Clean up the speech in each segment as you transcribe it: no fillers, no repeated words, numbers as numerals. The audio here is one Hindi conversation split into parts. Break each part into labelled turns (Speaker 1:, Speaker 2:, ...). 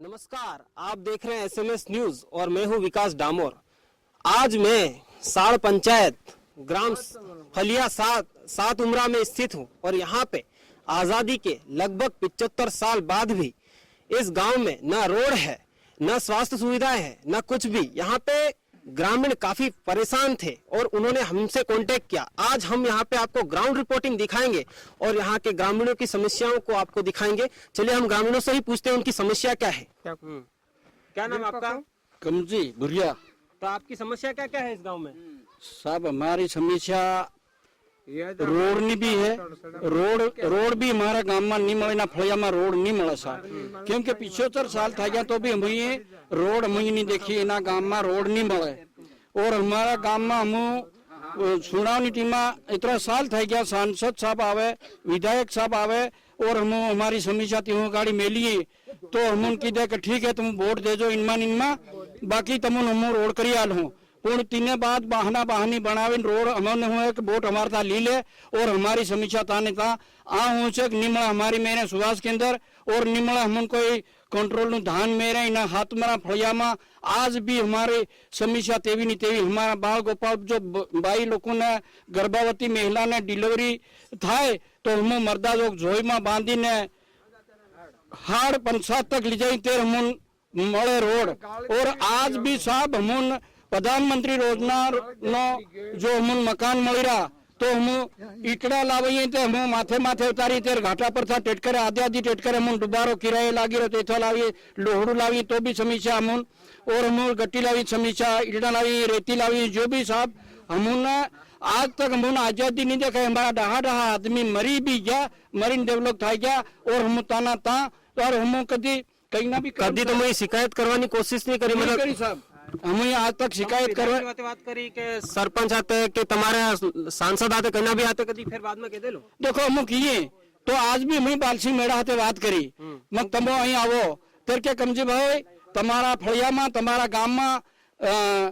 Speaker 1: नमस्कार, आप देख रहे हैं एसएमएस न्यूज और मैं हूं विकास डामोर। आज मैं साड़ पंचायत ग्राम फलिया सात उमरा में स्थित हूं और यहां पे आजादी के लगभग 75 साल बाद भी इस गांव में न रोड है, न स्वास्थ्य सुविधाएं है, न कुछ भी। यहां पे ग्रामीण काफी परेशान थे और उन्होंने हमसे कांटेक्ट किया। आज हम यहां पे आपको ग्राउंड रिपोर्टिंग दिखाएंगे और यहां के ग्रामीणों की समस्याओं को आपको दिखाएंगे। चलिए हम ग्रामीणों से ही पूछते हैं उनकी समस्या क्या है। क्या नाम आपका?
Speaker 2: कमजी भुरिया।
Speaker 1: तो आपकी समस्या क्या क्या है इस गांव में?
Speaker 2: साहब हमारी समस्या रोड नहीं भी है। रोड भी हमारा गांव में नहीं मिले, ना फलिया में रोड नहीं मिले साहब, क्योंकि 75 साल था गया तो भी हमें रोड हमें नहीं देखी, ना गांव में रोड नहीं मिले। और हमारा गांव में हम चुनाव नीति में इतना साल था गया, सांसद साहब आवे, विधायक साहब आवे और हम हमारी समस्या तीनों गाड़ी मिली तो हम उनकी देख ठीक है तुम वोट दे दो इनमा बाकी तुम हम रोड करी आल हूँ। पूर्ण तीन बाद बहाना बहानी बनावे रोड हमने हुए कि वोट हमारे था ली ले और हमारी समीक्षा ताने था निमला हमारी मेरे सुभाष के अंदर और निमला हम कोई कंट्रोल धान मेरे ना हाथ मरा फड़िया में आज भी हमारी समीक्षा तेवी नहीं तेवी हमारा बाल गोपाल जो बाई लोगों ने गर्भवती महिला ने डिलीवरी थाय तो हम मर्दा लोग जोई में बांधी ने हाड़ पंचायत तक ले जाई तेर हम मले रोड। और आज भी साहब हम प्रधानमंत्री रोजगार नो जो हम मकान मिल रहा तो हम इकड़ा लावी तो हम माथे माथे उतारी तेर घाटा पर था टेटकर आधी आधी टेटकर हम दुबारो किराए लागी रहे तो लावी लोहड़ू लावी तो भी समीक्षा हम और हम गट्टी लावी समीक्षा इकड़ा लावी रेती लावी जो भी साहब हमने आज तक हम आजादी नहीं देखा। हमारा डहा आदमी मरी भी गया, मरीन डेवलप था गया और हम ताना था और हम कभी कहीं ना भी
Speaker 1: कभी तो मैं शिकायत करवाने की कोशिश नहीं करी। मतलब
Speaker 2: साहब हमें आज तक शिकायत करवा
Speaker 1: बात करी कि सरपंच आते कि तुम्हारे सांसद आते कहना भी आते कभी फिर बाद में कह दे लो।
Speaker 2: देखो हम किए तो आज भी हमें बालसी मेड़ा हाथे बात करी मग तुम अहीं आवो फिर क्या कमजी भाई तुम्हारा फड़िया में तुम्हारा गांव में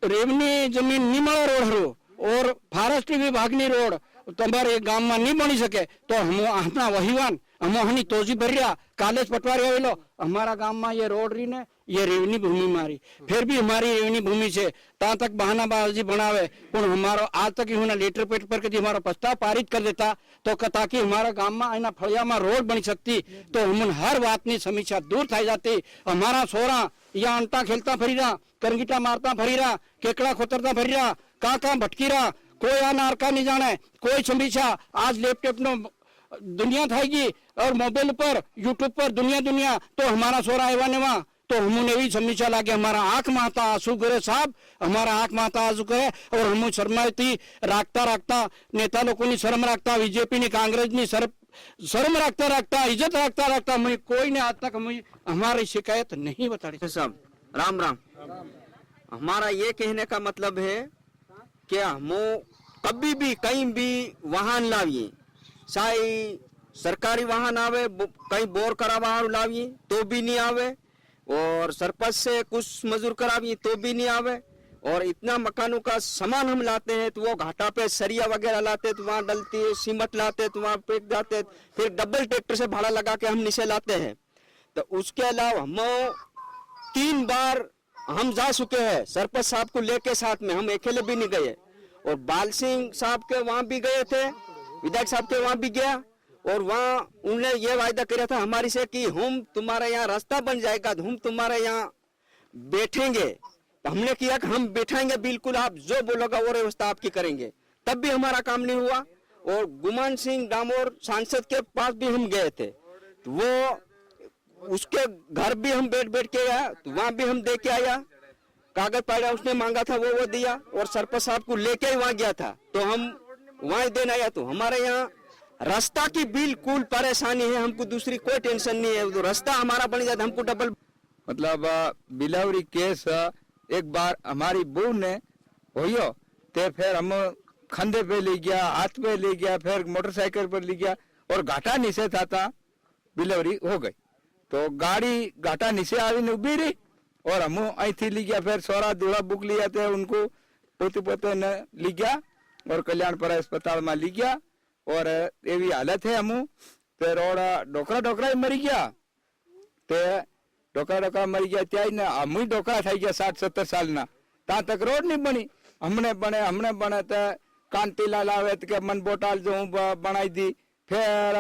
Speaker 2: रेवनी जमीन नहीं મળે रोड हरो और फॉरेस्ट विभाग रोड तुम्हारे गांव में नहीं बनी सके तो हम अपना वहीवान हम हनी तोजी भरिया कॉलेज पटवारी आवेलो हमारा गांव में ये रोड रही ने ये रेवनी भूमि मारी फिर भी हमारी रेवनी भूमि से ता तक बहानाबाजी बनावे पण हमारो आज तक ही लेटर पेट पर कभी हमारा प्रस्ताव पारित कर देता तो ताकि हमारा गांव में आना फड़िया में रोड बनी सकती तो हम हर बात की समीक्षा दूर थी जाती। हमारा सोरा या अंटा खेलता फरी रहा, करंगीटा मारता फरी रहा, केकड़ा खोतरता फरी रहा, कहाँ भटकी रहा, कोई आनार का नहीं जाने कोई समीक्षा। आज लैपटॉप नो दुनिया थाएगी और मोबाइल पर यूट्यूब पर दुनिया तो हमारा सोरा एवा नेवा तो हमने भी समीक्षा लागे हमारा आंख माता आंसू करे साहब, हमारा आंख माता आंसू करे और हम शर्माती राखता नेता लोगों ने शर्म रखता, बीजेपी ने कांग्रेस ने शर्म रखता इज्जत रखता हमें कोई ने आज तक हमें हमारी शिकायत नहीं बताई।
Speaker 3: साहब राम राम। हमारा ये कहने का मतलब है कि हम कभी भी कहीं भी वाहन लाविए, चाहे सरकारी वाहन आवे कहीं बोर करा वाहन लाविए तो भी नहीं आवे और सरपंच से कुछ मजूर कराविए तो भी नहीं आवे। और इतना मकानों का सामान हम लाते हैं तो वो घाटा पे सरिया वगैरह लाते तो वहाँ डलती है, सीमेंट लाते तो वहाँ फेंक जाते, फिर डबल ट्रैक्टर से भाड़ा लगा के हम नीचे लाते हैं। तो उसके अलावा हम 3 बार हम जा चुके हैं सरपंच साहब को लेके साथ में, हम अकेले भी नहीं गए। और बाल सिंह साहब के वहाँ भी गए थे, विधायक साहब के वहाँ भी गया और वहाँ उन्होंने ये वायदा किया था हमारी से कि हम तुम्हारे यहाँ रास्ता बन जाएगा तो हम तुम्हारे यहाँ बैठेंगे। तो हमने किया कि हम बैठाएंगे बिल्कुल, आप जो बोलोगा वो व्यवस्था आपकी करेंगे। तब भी हमारा काम नहीं हुआ। और गुमान सिंह डामोर सांसद के पास भी हम गए थे तो वो उसके घर भी हम बैठ के आया तो वहाँ भी हम दे के आया, कागज पाया उसने मांगा था वो दिया और सरपंच साहब को लेके ही वहाँ गया था तो हम वहाँ देने आया। तो हमारे यहाँ रास्ता की बिल्कुल परेशानी है, हमको दूसरी कोई टेंशन नहीं है। तो रास्ता हमारा बन जाता हमको डबल
Speaker 4: मतलब बिलावरी केस एक बार हमारी बहू ने होयो ते फिर हम खंधे पे ले गया, हाथ पे ले गया, फिर मोटरसाइकिल पर ले गया और घाटा नीचे था बिलावरी हो गई। तो गाड़ी घाटा नीचे आवी उभी रही और हम आई थी ली गया, फिर सोरा दूल्हा बुक लिया थे उनको पोते ने ली गया और कल्याणपुर अस्पताल में ली गया और एवी हालत है हम फिर और डोकरा मरी गया। ते ડોકા મરી ગયા ત્યાં ને અમે ડોકા થઈ ગયા 60-70 સાલના ત્યાં તક રોડ નહીં બની હમણે બને તો કાંતિલાલ આવે તો કે મન બોટાલ જો હું બનાવી દી ફેર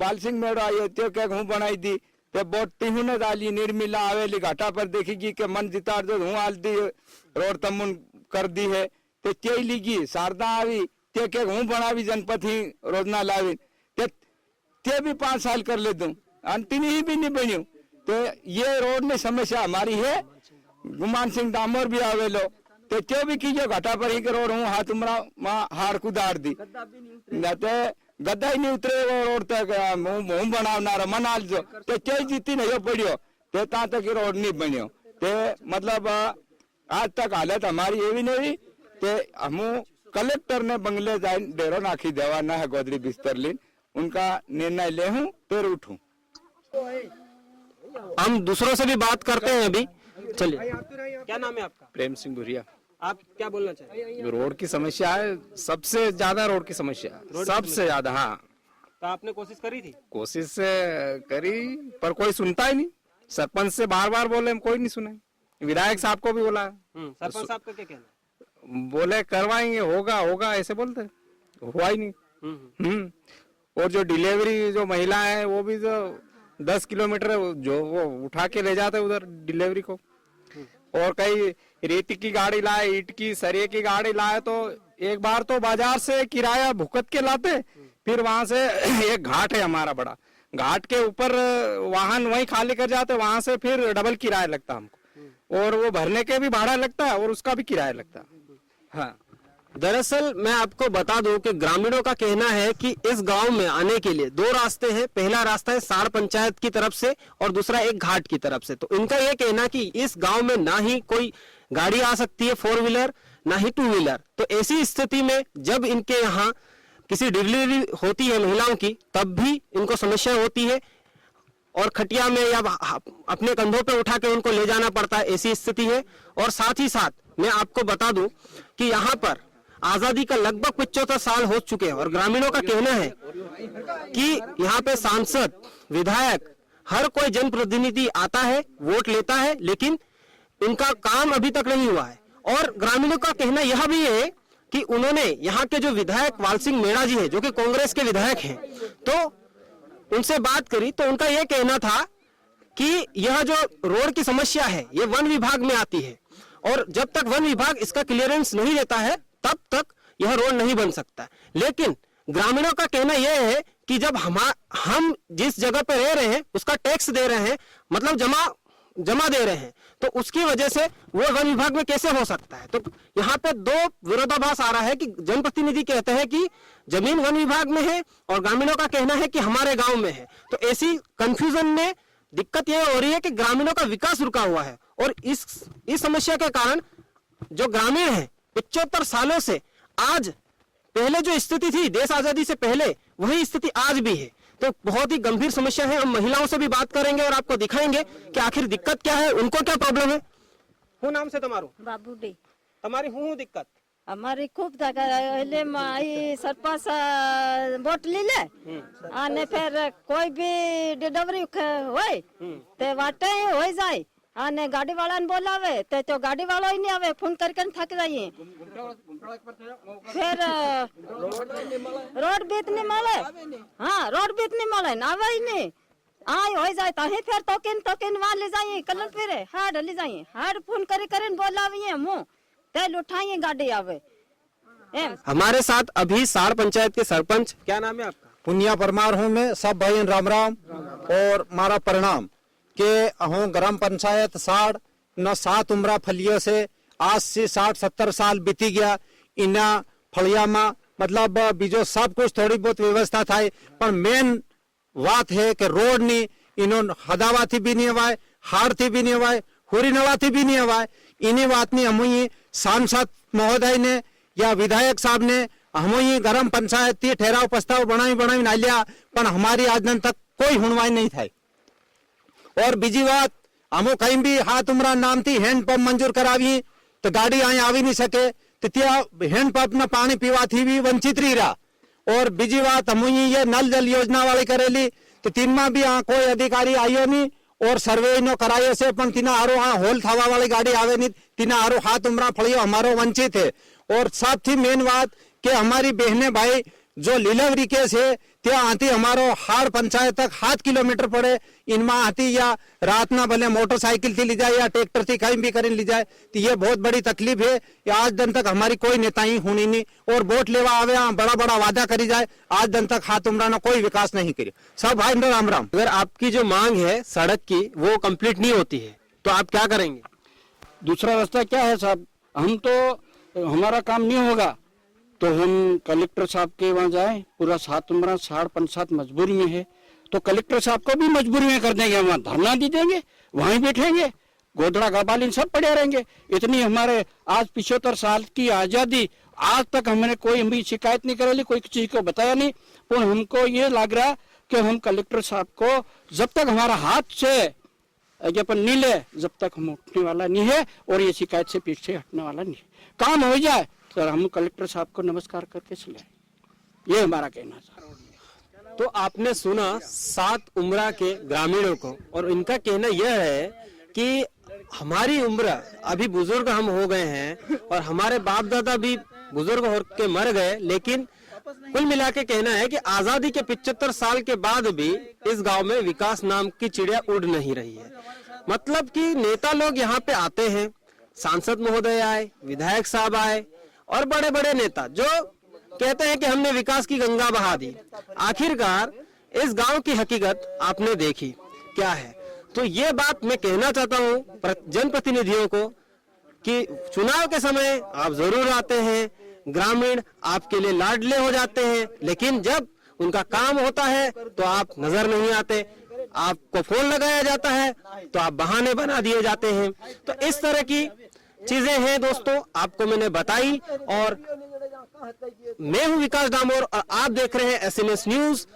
Speaker 4: બાલસિંહ મેળો આવ્યો त्यो કે હું બનાવી दी તે બોટ તીહું ને આલી निर्मिला आवेली घाटा पर देखेगी કે मन जितार जो હું हाल दी रोड तमुन कर दी है ते त्यही लीगी शारदा આવી તે કે હું બનાવી जनपथी रोजना लावी ते भी 5 साल कर ले दूं अंतिम ही भी नहीं बन्યું तो ये रोड में समस्या हमारी है गुमान सिंह डामोर भी आवेलो तो त्यो भी कीजिए घाटा पर ही रोड हूँ हाथ उमरा हार कुदार दी गद्दा ही नहीं उतरे वो रोड तक हूँ बनावनार मनाल जो तो त्यो जीती नहीं पड़ियो ते ता तक रोड नहीं बनियो ते मतलब आज तक हालत हमारी ये भी नहीं ते हम कलेक्टर ने बंगले जाए डेरो नाखी देवाना है गोदरी बिस्तर लीन उनका निर्णय ले हूँ फिर उठूं।
Speaker 1: हम दूसरों से भी बात करते हैं अभी। चलिए, क्या नाम है आपका?
Speaker 5: प्रेम सिंह भुरिया।
Speaker 1: आप क्या बोलना चाहेंगे?
Speaker 5: रोड की समस्या है, सबसे ज्यादा रोड की समस्या है, सबसे ज्यादा। हाँ,
Speaker 1: तो आपने कोशिश करी थी?
Speaker 5: कोशिश करी पर कोई सुनता ही नहीं। सरपंच से बार बार बोले, कोई नहीं सुने। विधायक साहब को भी बोला,
Speaker 1: सरपंच साहब का क्या कहना है?
Speaker 5: बोले करवाएंगे, होगा होगा ऐसे बोलते, हुआ ही नहीं। और जो डिलीवरी जो महिला है वो भी जो 10 किलोमीटर जो वो उठा के ले जाते उधर डिलीवरी को। और कई रेती की गाड़ी लाए, ईंट की, सरिये की गाड़ी लाए तो एक बार तो बाजार से किराया भुगत के लाते, फिर वहां से एक घाट है हमारा बड़ा, घाट के ऊपर वाहन वहीं खाली कर जाते, वहां से फिर डबल किराया लगता हमको, और वो भरने के भी भाड़ा लगता है और उसका भी किराया लगता है। हाँ,
Speaker 1: दरअसल मैं आपको बता दूं कि ग्रामीणों का कहना है कि इस गांव में आने के लिए 2 रास्ते हैं। पहला रास्ता है साड़ पंचायत की तरफ से और दूसरा एक घाट की तरफ से। तो इनका यह कहना कि इस गांव में ना ही कोई गाड़ी आ सकती है 4 व्हीलर, ना ही 2 व्हीलर। तो ऐसी स्थिति में जब इनके यहाँ किसी डिलीवरी होती है महिलाओं की, तब भी इनको समस्या होती है और खटिया में या अपने कंधों पे उठा के उनको ले जाना पड़ता है, ऐसी स्थिति है। और साथ ही साथ मैं आपको बता दूं कि यहाँ पर आजादी का लगभग 75 साल हो चुके हैं और ग्रामीणों का कहना है कि यहाँ पे सांसद, विधायक, हर कोई जनप्रतिनिधि आता है, वोट लेता है, लेकिन इनका काम अभी तक नहीं हुआ है। और ग्रामीणों का कहना यह भी है कि उन्होंने यहाँ के जो विधायक वालसिंह मेड़ा जी है, जो कि कांग्रेस के विधायक हैं, तो उनसे बात करी तो उनका यह कहना था कि यह जो रोड की समस्या है ये वन विभाग में आती है और जब तक वन विभाग इसका क्लियरेंस नहीं देता है तब तक यह रोड नहीं बन सकता। लेकिन ग्रामीणों का कहना यह है कि जब हम जिस जगह पर रह रहे हैं उसका टैक्स दे रहे हैं, मतलब जमा दे रहे हैं, तो उसकी वजह से वो वन विभाग में कैसे हो सकता है। तो यहाँ पे 2 विरोधाभास आ रहा है कि जनप्रतिनिधि कहते हैं कि जमीन वन विभाग में है और ग्रामीणों का कहना है कि हमारे गांव में है। तो ऐसी कंफ्यूजन में दिक्कत यह हो रही है कि ग्रामीणों का विकास रुका हुआ है और इस समस्या के कारण जो ग्रामीण है 75 सालों से आज, पहले जो स्थिति थी देश आजादी से पहले, वही स्थिति आज भी है। तो बहुत ही गंभीर समस्या है। हम महिलाओं से भी बात करेंगे और आपको दिखाएंगे कि आखिर दिक्कत क्या है, उनको क्या प्रॉब्लम है। હું નામ છે તમારું?
Speaker 6: બાબુડી।
Speaker 1: તમારી શું દિક્કત?
Speaker 6: અમારી ખૂબ તક એટલે મારી સરપંચ વોટ લી લે અને ફેર કોઈ બી ડિલિવરી હોય તે વાટે હોય જાય અને ગાડી વાળાને બોલાવે તો ગાડી વાળો નહીં આવે, ફોન કરીને થાકી જઈએ। ફેર રોડ બીત નહીં મળે, હા રોડ બીત નહીં મળે ને આવે નહીં, આય હોય જાય તો અહીં ફેર તોકીન વાં લઈ જઈએ, કલર ફેરે હાડ લઈ જઈએ, હાડ ફોन કરીને બોલાવીએ હું तेल उठाइए गाड़ी आवे।
Speaker 1: हमारे साथ अभी साड़ पंचायत के सरपंच, क्या नाम है आपका?
Speaker 7: पुनिया परमार हूँ मैं। सब भाई राम राम और मारा प्रणाम के हूँ ग्राम पंचायत साड़ न 7 उम्रा फलियों से आज से 60-70 साल बीती गया। इना फलिया में मतलब बीजो सब कुछ थोड़ी बहुत व्यवस्था था, पर मेन बात है कि रोड नहीं इन्होंने हदावा थी भी नहीं हवाए, हार थी भी नहीं हवाए, हुरी नवा थी भी नहीं हवाए। इन्हीं बात नहीं हम सांसद महोदय ने या विधायक साहब ने हम ग्राम पंचायत थी ठहराव प्रस्ताव बनाई ना लिया, पर हमारी आज दिन तक कोई हुणवाई नहीं था। और बीजी बात हम कहीं भी हाथ उमरा नाम थी हैंडपंप मंजूर करावी तो गाड़ी आई आवी नहीं सके, तो त्या हैंडपंप न पानी पीवा थी भी वंचित रही रहा। और बीजी बात हम ये नल जल योजना वाली करेली तो 3 में भी कोई अधिकारी आयो नहीं और सर्वे इनो करायो से पण तीना आरो हाँ होल थावा वाली गाड़ी आवे नहीं, तीना आरो हाथ उमरा फलियो हमारो वंचित है। और सबसे मेन बात कि हमारी बहने भाई जो लीलावरी केस है त्या आती हमारो हाड़ पंचायत तक 7 किलोमीटर पड़े, इनमें आती या रात ना भले मोटरसाइकिल थी ली जाए या ट्रैक्टर थी कहीं भी करें ली जाए, तो ये बहुत बड़ी तकलीफ है। ये आज दिन तक हमारी कोई नेताई होनी नहीं, और वोट लेवा आवे बड़ा बड़ा वादा करी जाए, आज दिन तक हाथ उमरा ना कोई विकास नहीं करी। सब भाई राम राम।
Speaker 1: अगर आपकी जो मांग है सड़क की वो कंप्लीट नहीं होती है तो आप क्या करेंगे?
Speaker 2: दूसरा रास्ता क्या है साहब, हम तो हमारा काम नहीं होगा तो हम कलेक्टर साहब के वहाँ जाएं। पूरा 7 उम्रा 7 पंचायत मजबूरी में है, तो कलेक्टर साहब को भी मजबूरी में कर देंगे, वहाँ धरना दी देंगे, वहीं बैठेंगे, गोदड़ा गबालिन सब पड़े रहेंगे। इतनी हमारे आज 75 साल की आजादी, आज तक हमने कोई हमें शिकायत नहीं करेली, कोई चीज को बताया नहीं। पर हमको ये लग रहा कि हम कलेक्टर साहब को जब तक हमारा हाथ से ज्ञापन नहीं ले, जब तक हम उठने वाला नहीं है और ये शिकायत से पीछे हटने वाला नहीं है। काम हो जाए तो हम कलेक्टर साहब को नमस्कार करके चले, ये हमारा कहना है।
Speaker 1: तो आपने सुना 7 उम्रा के ग्रामीणों को, और इनका कहना यह है कि हमारी उम्र अभी बुजुर्ग हम हो गए हैं और हमारे बाप दादा भी बुजुर्ग होकर मर गए, लेकिन कुल मिला के कहना है कि आजादी के 75 साल के बाद भी इस गांव में विकास नाम की चिड़िया उड़ नहीं रही है। मतलब कि नेता लोग यहाँ पे आते हैं, सांसद महोदय आए, विधायक साहब आए और बड़े बड़े नेता जो कहते हैं कि हमने विकास की गंगा बहा दी। आखिरकार इस गांव की हकीकत आपने देखी क्या है। तो ये बात मैं कहना चाहता हूँ जनप्रतिनिधियों को कि चुनाव के समय आप जरूर आते हैं, ग्रामीण आपके लिए लाडले हो जाते हैं, लेकिन जब उनका काम होता है तो आप नजर नहीं आते, आपको फोन लगाया जाता है तो आप बहाने बना दिए जाते हैं। तो इस तरह की चीजें हैं दोस्तों, आपको मैंने बताई। और मैं हूं विकास डामोर और आप देख रहे हैं SMS न्यूज।